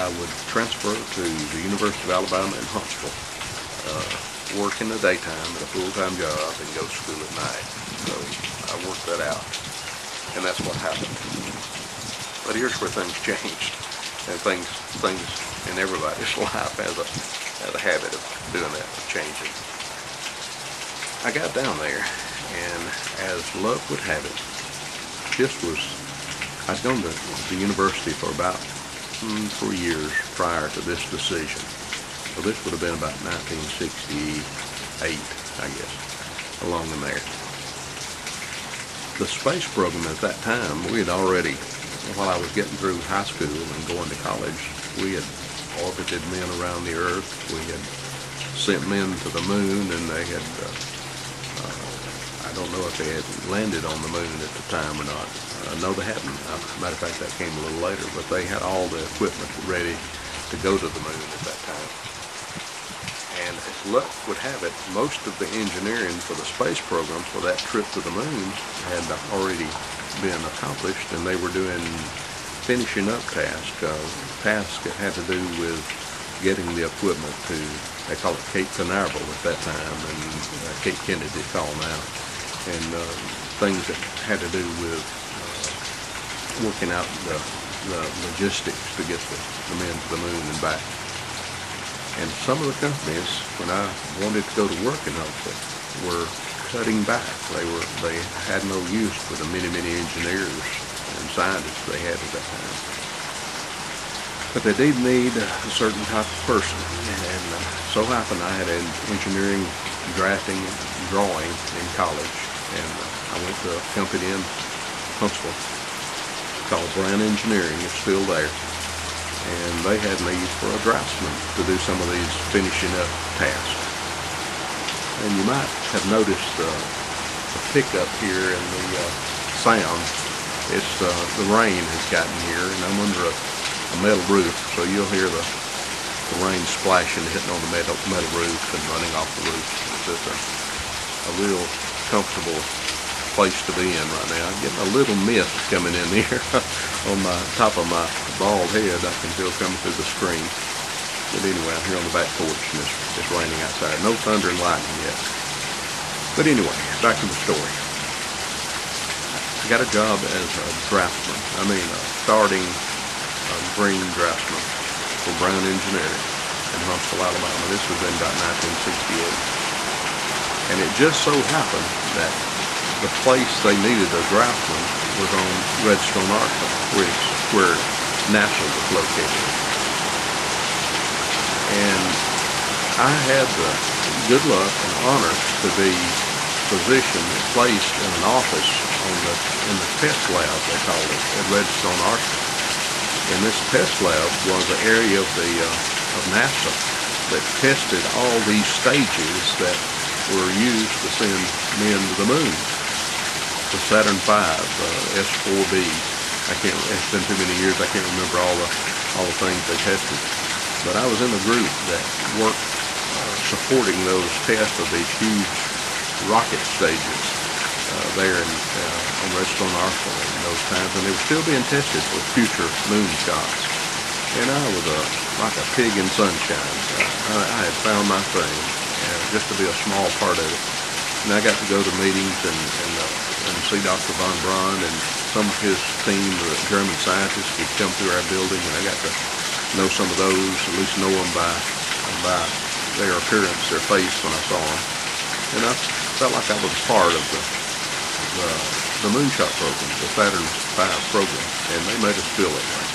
I would transfer to the University of Alabama in Huntsville, work in the daytime at a full-time job, and go to school at night. So I worked that out, and that's what happened. But here's where things changed, and things in everybody's life has a habit of doing that, of changing. I got down there, and as luck would have it, I'd gone to the university for about 3 years prior to this decision. So this would have been about 1968, I guess, along in there. The space program at that time, we had already, while I was getting through high school and going to college, we had orbited men around the Earth. We had sent men to the moon, and they had, I don't know if they had landed on the moon at the time or not. No, they hadn't. Matter of fact, that came a little later, but they had all the equipment ready to go to the moon at that time. And as luck would have it, most of the engineering for the space program for that trip to the moon had already been accomplished, and they were doing finishing up tasks that had to do with getting the equipment to, they call it Cape Canaveral at that time, and Cape Kennedy called now, and things that had to do with working out the logistics to get the men to the moon and back. And some of the companies, when I wanted to go to work in Huntsville, were cutting back. They had no use for the many engineers and scientists they had at that time. But they did need a certain type of person, and so happened I had an engineering, drafting, drawing in college, and I went to a company in Huntsville called Brown Engineering. It's still there, and they had need for a draftsman to do some of these finishing up tasks. And you might have noticed the pickup here in the sound. It's the rain has gotten here, and I'm under a metal roof, so you'll hear the rain splashing, hitting on the metal roof and running off the roof. It's just a real comfortable place to be in right now. I'm getting a little mist coming in here on my top of my bald head. I can feel coming through the screen. But anyway, I'm here on the back porch, and it's raining outside. No thunder and lightning yet. But anyway, back to the story. I got a job as a draftsman. Starting green draftsman for Brown Engineering in Huntsville, Alabama. This was in about 1968. And it just so happened that the place they needed a draftsman was on Redstone, Arkansas, where NASA was located. And I had the good luck and honor to be positioned, placed in an office in the test lab, they called it, at Redstone, Arkansas. And this test lab was an area of NASA that tested all these stages that were used to send men to the moon. The Saturn V, S4B. It's been too many years. I can't remember all the things they tested. But I was in the group that worked supporting those tests of these huge rocket stages there on Redstone, Arkansas in those times, and they were still being tested for future moonshots. And I was like a pig in sunshine. I had found my thing, just to be a small part of it. And I got to go to meetings and see Dr. von Braun and some of his team, the German scientists, would come through our building, and I got to know some of those, at least know them by their appearance, their face when I saw them. And I felt like I was part of the moonshot program, the Saturn V program, and they made us feel that way.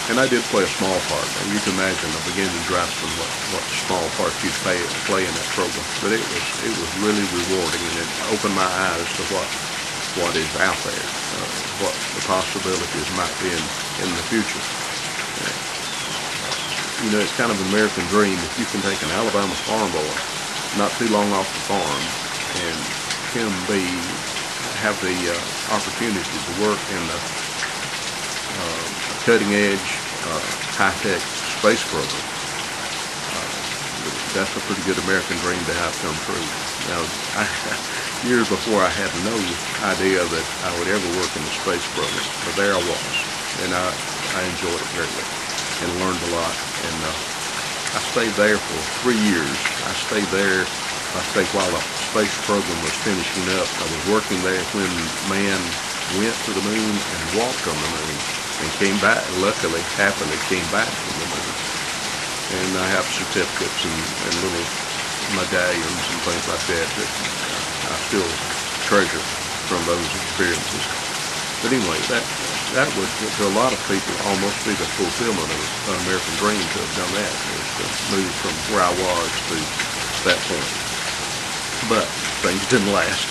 And I did play a small part. And you can imagine a beginning draftsman what small part you'd play in that program. But it was really rewarding, and it opened my eyes to what is out there, what the possibilities might be in the future. It's kind of an American dream if you can take an Alabama farm boy, not too long off the farm, and him have the opportunity to work in the cutting edge, high-tech space program. That's a pretty good American dream to have come true. Now, years before, I had no idea that I would ever work in the space program, but there I was, and I enjoyed it very much. and learned a lot. And I stayed there for 3 years. I stayed there, while the space program was finishing up. I was working there when man went to the moon and walked on the moon and came back, luckily, happily came back from the moon. And I have certificates and little medallions and things like that I still treasure from those experiences. But anyway, that would, to a lot of people, almost be the fulfillment of an American dream to have done that, is to move from where I was to that point. But things didn't last.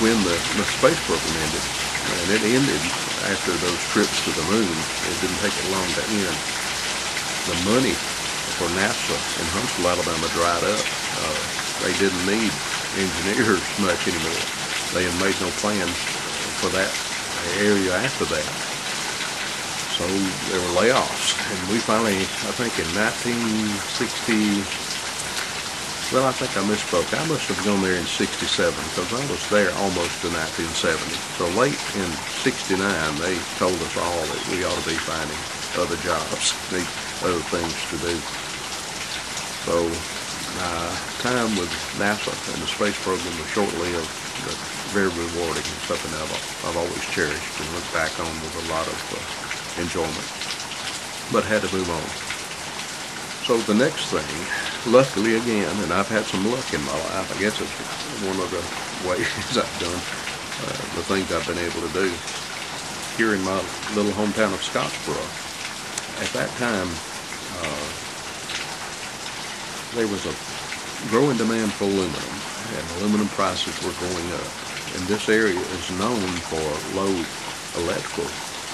When the space program ended, and it ended after those trips to the moon, it didn't take it long to end. The money for NASA in Huntsville, Alabama dried up. They didn't need engineers much anymore. They had made no plan for that area after that. So there were layoffs. And we finally, I think in 1960, well, I think I misspoke. I must have gone there in 67 because I was there almost to 1970. So late in 69, they told us all that we ought to be finding other jobs, need other things to do. So time with NASA and the space program was short-lived, but very rewarding and something I've always cherished and look back on with a lot of enjoyment. But had to move on. So the next thing, luckily again, and I've had some luck in my life, I guess it's one of the ways I've done the things I've been able to do here in my little hometown of Scottsboro. At that time, there was a growing demand for aluminum, and aluminum prices were going up. And this area is known for low electrical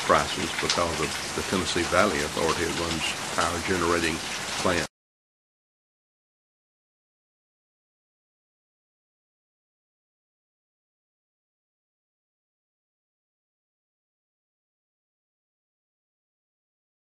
prices because of the Tennessee Valley Authority. It runs power generating plant